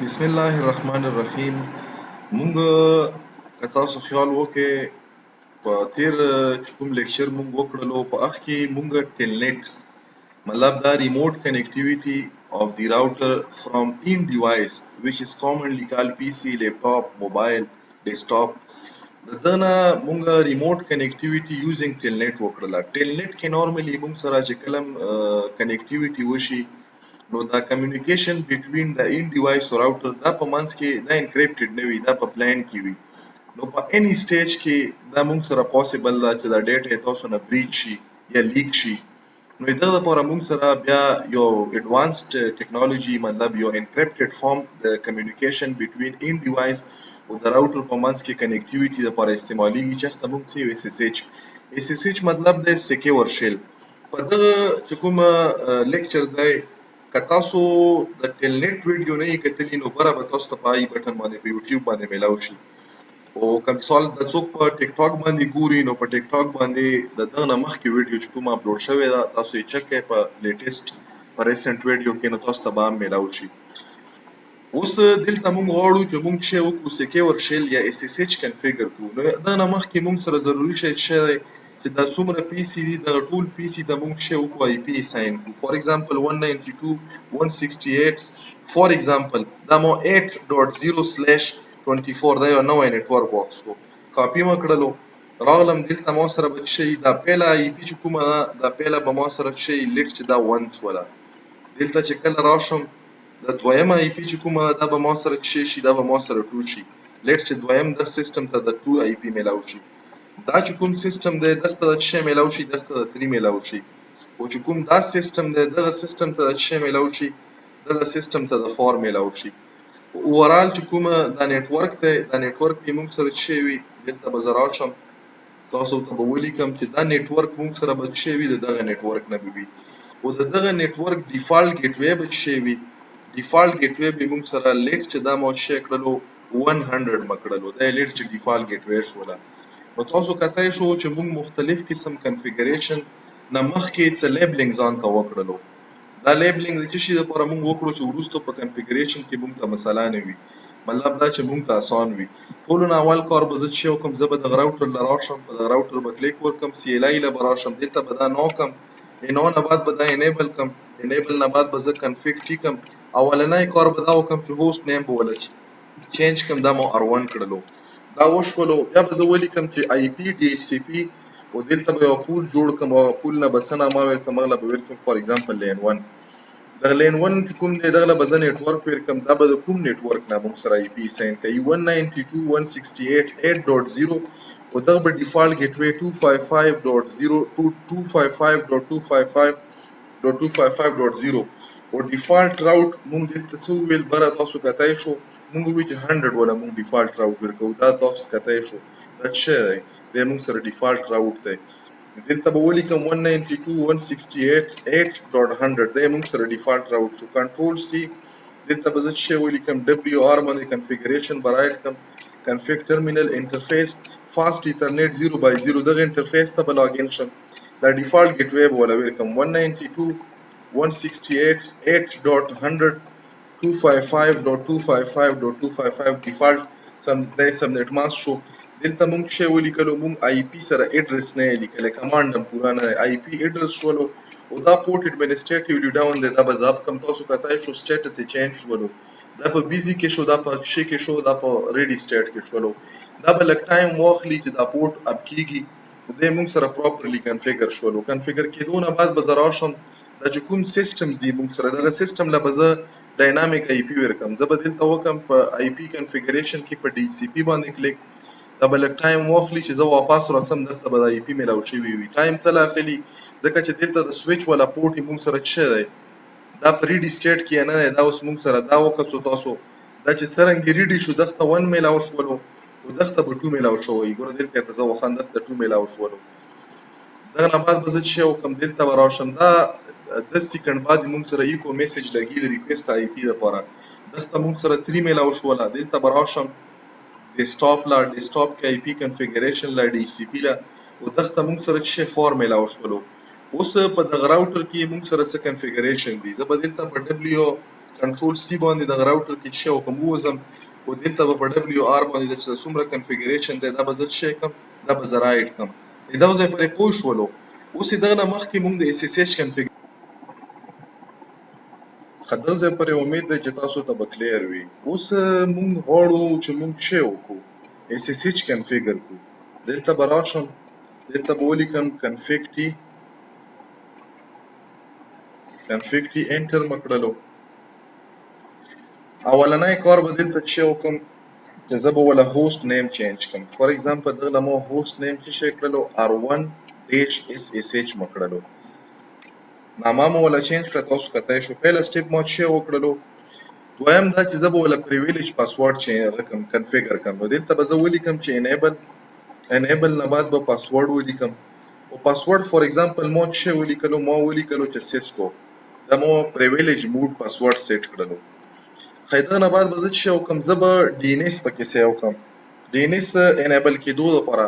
بسم الله الرحمن الرحیم. مونږ که تاسو خیال وکړئ په تیر چې کوم لیکچر مونږ وکړلو په هغه کې مونږ ټیلنیټ مطلب دا ریموټ کنیکټیویټي of the router from in device which is commonly called PC, laptop, mobile, desktop. دنه مونږ ریموټ کنیکټیویټي یوزینګ ټیلنیټ وکړله. ټیلنیټ کې نورمالي مونږ سره چې کلم کنیکټیویټي وشي نو دا کمیونیکیشن بټوین د ان ډیوایس او راوټر دا په منځ کې دا انکریپټډ نه وي، دا په پلان کې وي. نو په اني سټیج کې دا موږ سره پاسبل ده چې دا ډیټا تاسو نه بریچ شي یا لیک شي. نو دغه لپاره موږ سره بیا یو ایڈوانسډ ټیکنالوژي مطلب یو انکریپټډ فارم د کمیونیکیشن بټوین ان ډیوایس او د راوټر په منځ کې کنیکټیویټي لپاره استعمالیږي چې ته موږ ته SSH. SSH مطلب د سکیور شیل. په دغه چې کوم لیکچرز دی که تاسو د ټیلنیټ ویډیو نه یې کتلي نو بره به تاسو ته په آی بټن باندې په یوټیوب باندې میلاو شي. او که مثال د څوک په ټیک ټاک باندې ګوري نو په ټیک ټاک باندې د دغه نه مخکې ویډیو چې کومه اپلوډ شوې ده تاسو یې چک کړئ په لیټیسټ په ریسنټ ویډیو کې نو تاسو ته به هم میلاو شي. اوس دلته موږ غواړو چې موږ شی وکړو سکیور شیل یا SSH کنفیګر کړو. نو دغه نه مخکې موږ سره ضروري شی څه دی چې دا څومره پی سي دي دغه ټول پی سي ته موږ شی وکړو آی پی اساین کړو. فار ایگزامپل 192.168 فار ایگزامپل دا مو 8.0/24 دا یو نوی نیټورک باکس کو کاپی ما کړلو راغلم دلته ما سره به شي دا پیله آی پی چې کومه ده دا پیله به ما سره شي لیټ چې دا 1 شوله. دلته چې کله راشم د دویمه آی پی چې کومه دا به ما سره شي دا به ما سره 2 شي. لیټ چې دویم د سیستم ته د 2 آی پی میلاو شي. دا چې کوم سیستم دی دغه ته د شی میلاو شي دغه ته د 3 میلاو شي. او چې کوم دا سیستم دی دغه سیستم ته د شی میلاو شي دغه سیستم ته د 4 میلاو شي. اوورال چې کومه دا نیټورک دی دا نیټورک کې موږ سره شي وي دلته به زه راشم تاسو ته به ولیکم چې دا نیټورک موږ سره به شي وي دغه نیټورک نه به وي. او دغه نیټورک ډیفالت ګیټ وی به شي وي. ډیفالت ګیټ وی به موږ سره لیټ چې دا مو شي کړلو 100 مکړلو دا لیټ چې ډیفالت ګیټ وی شوله. نو تاسو کتای شو چې موږ مختلف قسم کنفیګریشن نه مخکې څه لیبلینګ ځان ته وکړلو. دا لیبلینګ د څه شي لپاره موږ وکړو چې وروسته په کنفیګریشن کې موږ ته مسله نه وي مطلب دا چې موږ ته آسان وي. ټولو نه اول کار به زه چې وکړم زه به د راوټر له راشم په د راوټر به کلیک ورکړم CLI له به راشم دلته به دا نو کړم نو نه بعد به دا انیبل کړم انیبل نه بعد به زه کنفیګ ټیکم اولنی کار به دا وکړم چې هوست نیم به ولا چینج کړم دا مو R1 کړلو دا وشولو بیا به زه ولیکم چې IP DHCP او دلته به یو پول جوړ کړم او پول نه به څه نامه ولیکم هغه به ولیکم فار ایگزامپل لین 1 د لین 1 چې کوم دی دغه به زه نیټورک ولیکم دا به د کوم نیټورک نه موږ سره IP ساين کوي 192.168.8.0 او دغه به ډیفالت ګیټ وی 255.0.255.255.255.0 او ډیفالت راوټ موږ دلته څو ویل بره تاسو کتای شو موږ وی چې 100 ولا موږ ډیفالت راوټ ورکو دا تاسو کتای شو دا څه دی د موږ سره ډیفالت راوټ دی. دلته به ولیکم 192.168.8.100 دا موږ سره ډیفالت راوټ شو. کنټرول سی دلته به زه څه ولیکم WR باندې کنفیګریشن برایټ کم کنفیګ ټرمینل انټرفیس فاست ایترنیټ 0/0 دغه انټرفیس ته به لاګین شم دا ډیفالت ګیټ وی به ولا ولیکم 192.168.8.255.255.255 ډیفالت سم نیټ ماسک شو. دلته موږ شی ولیکلو موږ IP سره اډرس نه لیکل کمانډ هم پورا نه IP اډرس شولو او دا پورټ اډمنسټریټیولی ډاون دی دا به ځاب کم تاسو کتای شو سټیټس چینج شولو دا په بیزی کې شو دا په شي کې شو دا په ریډي سټیټ کې شولو دا به لک ټایم واخلي چې دا پورټ اپ کیږي د موږ سره پراپرلی کنفیګر شولو. کنفیګر کېدو نه بعد به زراشم دا چې کوم سیستمز دی موږ سره دغه سیستم له به زه ډاینامیک IP ورکم زه به دلته وکم په IP کنفیګریشن کې په DHCP باندې کلیک دا به لږ ټایم واخلي چې زه واپس راسم دلته به د IP میلاو شوی وي ټایم تل اخلي ځکه چې دلته د سویچ ولا پورټ موږ سره څه دی دا په ریډي سټیټ کې نه دی دا اوس موږ سره دا وکړو تاسو دا چې څرنګه ریډي شو دغه 1 میلاو شولو او دغه به 2 میلاو شوی ګوره دلته ته زه وخان دغه 2 میلاو شولو. دغه نه بعد به زه چې وکم دلته راشم دا 10 سکند بعد موږ سره ایکو میسج لګي د ریکوست IP لپاره دغه موږ سره 3 میلاو شوله دلته راشم ډیسکټاپ کې IP کنفیګریشن لا DHCP لا او دغه موږ سره چې فارمولا وشولو. اوس په دغه راوټر کې موږ سره څه کنفیګریشن دي زه به دلته په کنټرول سی باندې د راوټر کې شی وکم ووزم او دلته به په ډبلیو آر باندې چې څومره کنفیګریشن دی دا به زه شی کم دا به زه رایټ کم دا ځای پرې پوه شولو. اوس دغه نه مخکې موږ د اس اس ایچ کنفیګریشن دغه ځای پرې امید دی چې تاسو ته به کلیر وي. اوس موږ غواړو چې موږ شی وکړو اس اس ایچ کنفیګر کړو. دلته به راشم دلته به ولیکم کنفیګ ټي انټر مې کړلو. اولنی کار به دلته چې وکړم چې زه به وله هوسټ نیم چینج کړم. فار ایگزامپل دغه ما هوسټ نیم چې شی کړلو r1-ssh مې کړلو. نامه مو وله چینج کړه تاسو کتای شو. پهله سټیپ ما چې وکړلو دویم دا چې زه به وله پریویلیج پاسورډ چې کنفیګر کړم. نو دلته به زه ولیکم چې انیبل نه بعد به پاسورډ ولیکم او پاسورډ فار ایگزامپل ما چې ولیکلو چې سیسکو دا مو پریویلیج موډ پاسورډ سیټ کړلو. دغه نه بعد به زه چې وکړم زه به ډي ان ایس پکې سی وکړم. ډي ان ایس انیبل کېدو دپاره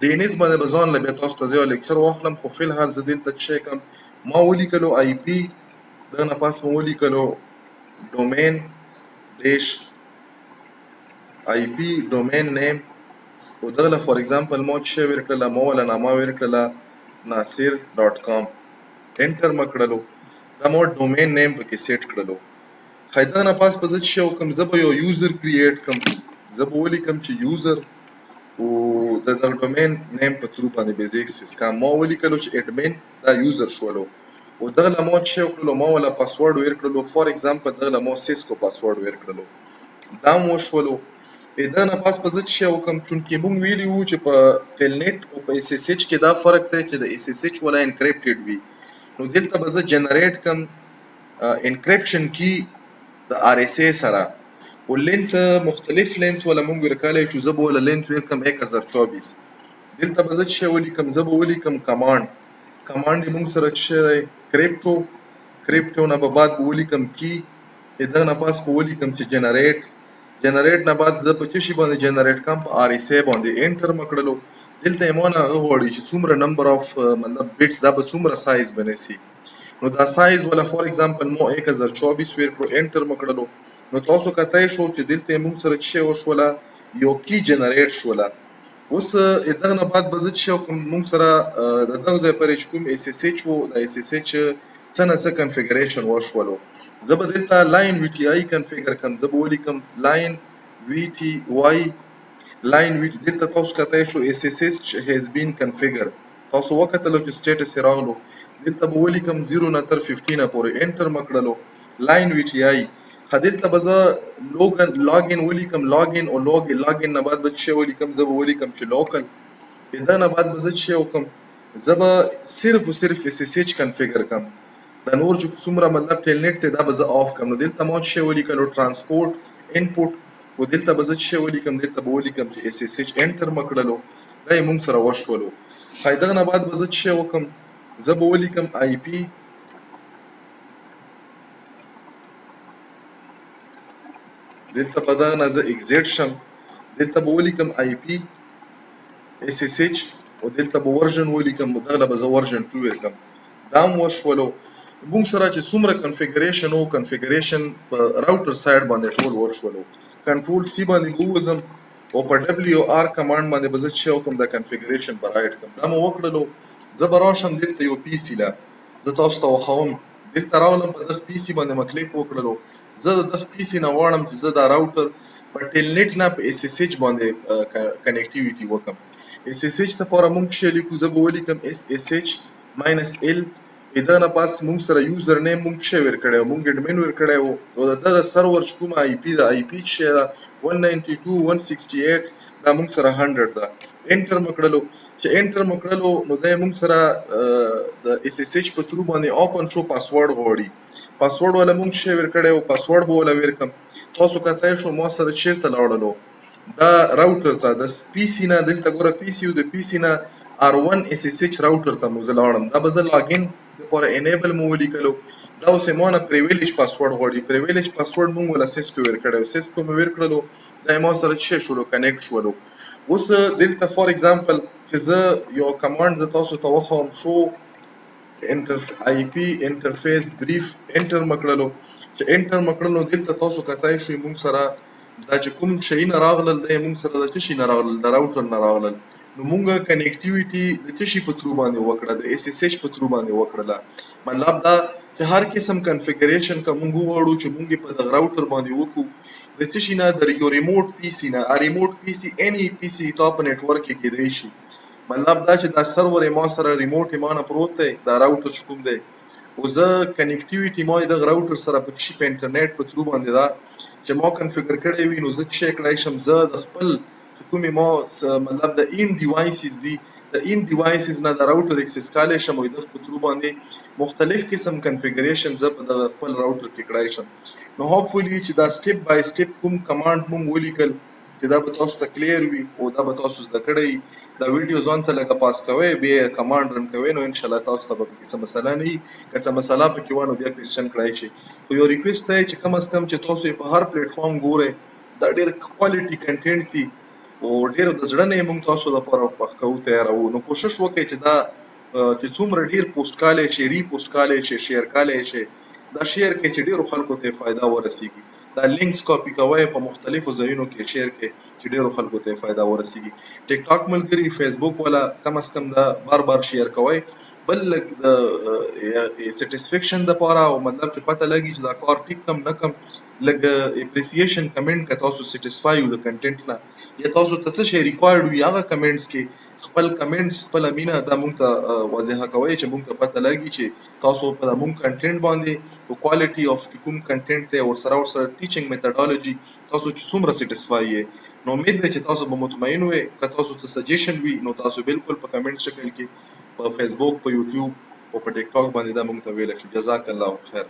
ډي ان ایس باندې به ځان له بیا تاسو ته زه یو لیکچر واخلم خو فی الحال زه دلته چې کوم ما ولیکلو آی پی دغه نه پاس مو ولیکلو ډومین ډیش آی پی ډومین نیم او دغه له فار ایگزامپل ما چې ورکړله ما وله نامه ورکړله nasir.com انټر مې کړلو. دا ما ډومین نیم پکې سیټ کړلو. دغه نه پاس به زه چې وکړم زه به یو یوزر کریټ کړم. زه به ولیکم چې یوزر او د دغه ډومین نیم په ترو باندې بیزیک سیسکام ما ولیکلو چې اډمین دا یوزر شولو او دغه له ما چې وکړلو ما وله پاسورډ ورکړلو. فار ایگزامپل دغه له ما سیسکو پاسورډ ورکړلو دا مو شولو. دغه نه پاس به زه چې وکړم چونکې موږ ویلي وو چې په ټیلنیټ او په اس اس ایچ کې دا فرق دی چې د اس اس ایچ ولا انکریپټډ وي. نو دلته به زه جنریټ کم انکریپشن کی د ار اس ای سره او لینت مختلف لینت ولا مونږ ورکړلی چې زه به وله لینت ورکړم 1024. دلته به زه چې ولیکم زه به ولیکم کمانډ یې مونږ سره چې دی کریپټو نه به بعد به ولیکم کی دغه نه پاس به ولیکم چې جنریټ نه بعد زه په څه شي باندې جنریټ کړم په ار اس ای باندې انټر مې کړلو. دلته یې ما نه هغه غواړي چې څومره نمبر آف مطلب بیټس دا به څومره سایز بنسي. نو دا سایز ولا فار ایگزامپل مو 1024 ورکړو انټر مې کړلو. نو تاسو کتای شو چې دلته موږ سره چې وشوله یو کی جنریټ شوله. اوس دغه نه بعد به زه چې موږ سره د دغه ځای پرې چې کوم اس اس ایچ و د اس اس ایچ څه نه څه کنفیګریشن وشولو. زه به دلته لاین وی ټي آی کنفیګر کړم. زه به ولیکم لاین وی ټي وای دلته تاسو کتای شو اس اس ایچ هیز بین کنفیګر. تاسو وکتلو چې سټیټس یې راغلو. دلته به ولیکم 0 نه تر 15 پورې انټر مې کړلو. لاین وی ټي آی دلته به زه لاګین ولیکم لاګین او لاګین نه بعد به چې ولیکم زه به ولیکم چې لوکل. دغه نه بعد به زه چې وکړم زه به صرف او صرف اس اس ایچ کنفیګر کړم. د نور چې څومره مطلب ټیلنیټ دی دا به زه آف کړم. نو دلته ما چې ولیکلو ټرانسپورټ انپوټ او دلته به زه چې ولیکم دلته به ولیکم چې اس اس ایچ انټر مې کړلو. دا یې موږ سره وشولو. دغه نه بعد به زه چې وکړم زه به ولیکم آی پی دلته په دغه نه زه اگزیټ شم. دلته به ولیکم آی پی اس اس ایچ او دلته به ورژن ولیکم او دغه به زه ورژن 2 ورکم. دا مو وشولو. موږ سره چې څومره کنفیګریشن او کنفیګریشن په راوټر سایډ باندې ټول ورشولو. کنټرول سی باندې ووزم او په ډبلیو آر کمانډ باندې به زه چې وکړم د کنفیګریشن به رایټ کړم. دا مو وکړلو. زه به راشم دلته یو پی سي له زه تاسو ته وښوم. دلته راولم په دغه پی سي باندې مې کلیک وکړلو. زه د دغه پی سي نه غواړم چې زه دا راوټر په ټیلنیټ نه په اس اس ایچ باندې کنیکټیویټي وکړم. اس اس ایچ لپاره موږ چې لیکو زه به ولیکم اس اس ایچ ماینس ال. دغه نه پاس موږ سره یوزر نیم موږ چې ورکړی وو موږ اډمین ورکړی وو او د دغه سرور چې کومه آی پي د آی پي چې ده 192.168 دا موږ سره 100 ده. انټر مې کړلو. چې انټر مې کړلو نو دا موږ سره د اس اس ایچ په ترو باندې اوپن شو پاسورډ غواړي. پاسورډ ولا موږ چې ورکړی وو پاسورډ به ولا ورکم. تاسو کتای شو ما سره چیرته لاړلو دا راوټر ته د پی سي نه دلته ګوره پی سي او د پی سي نه r1 SSH راوټر ته مو زه لاړم. دا به زه لاګین لپاره انیبل مو ولیکلو. دا اوس یې ما نه پریویلیج پاسورډ غواړي. پریویلیج پاسورډ مونږ ولا سیسکو ورکړی. سیسکو مې ورکړلو. دا یې ما سره چې شولو کنیکټ شولو. اوس دلته فار ایگزامپل چې زه یو کمانډ د تاسو ته وښیم شو آی پی انټرفیس بریف انټر مې کړلو. چې انټر مو کړل نو دلته تاسو کتای شئ موږ سره دا چې کوم شیونه راغلل دی موږ سره د څه شي نه راغلل، د راوټر نه راغلل. نو موږ کنیکټیویټي د څه شي په تھرو باندې وکړه، د SSH په تھرو باندې وکړله. مطلب دا چې هر قسم کنفیګریشن که موږ وغواړو چې موږ په دغه راوټر باندې وکړو د څه شي نه، د یو ریموټ پی سي نه، ریموټ پی سي اني پی سي تا په نیټورک کې کېدای شي. مطلب دا چې دا سرور ما سره ریموټ ما نه پروت دی، دا راوټر چې کوم دی او زه کنیکټیویټي ما د راوټر سره په شي په انټرنیټ په تھرو باندې دا چې ما کنفیګر کړی وي، نو زه څه کړای شم، زه د خپل کومې ما مطلب د ان ډیوایسز دي، د ان ډیوایسز نه د راوټر اکسس کولای شم او د په تھرو باندې مختلف قسم کنفیګریشن زه په د خپل راوټر کې کړای شم. نو هوپفولي چې دا سټیپ بای سټیپ کوم کمانډ مونږ ولیکل چې دا به تاسو ته کلیر وي او دا به تاسو زده کړئ. دا ویډیو ځان ته لږه پاس کوئ، بیا کمانډ رن کوئ، نو انشاءالله تاسو ته به پکې څه مسله نه وي. که څه مسله پکې وه نو بیا کوېسچن کړای شي. خو یو ریکویسټ دی چې کم از کم چې تاسو یې په هر پلیټفارم ګورئ، دا ډېر کوالټي کنټینټ دي او ډېر د زړه نه یې موږ تاسو لپاره پخ کوو تیاروو. نو کوشش وکړئ چې دا چې څومره ډېر پوسټ کولی شئ، ریپوسټ کولی شئ، شیر کولی شئ، دا شیر کړئ چې ډېرو خلکو ته فایده ورسیږي. دا لینکس کاپی کوئ په مختلفو ځایونو کې شیر کړئ چې ډېرو خلکو ته فایده ورسیږي. ټیک ټاک ملګري، فیسبوک والا کم از کم دا بار شیر کوئ. بل لږ د سټیسفیکشن دپاره او مطلب چې پته لګي چې دا کار ټیک کم نه کم، لږ اپریسیشن کمنټ که تاسو سټیسفای یو د کنټینټ نه، یا تاسو ته څه شی ریکوایرډ وي هغه کمنټس کې خپل کمنټس خپله مینه دا موږ ته واضحه کوئ چې موږ ته پته لګي چې تاسو په موږ کنټینټ باندې په کوالټي اف کوم کنټینټ دی ورسره ټیچنګ میتھډالوجي تاسو چې څومره سټیسفای یې. نو امید دی چې تاسو به مطمئن وئ. که تاسو ته سجیشن وي نو تاسو بالکل په کمنټ شکل کې په فیسبوک، په یوټیوب او په ټیک ټاک باندې دا موږ ته ویلی شو. جزاک الله خیر.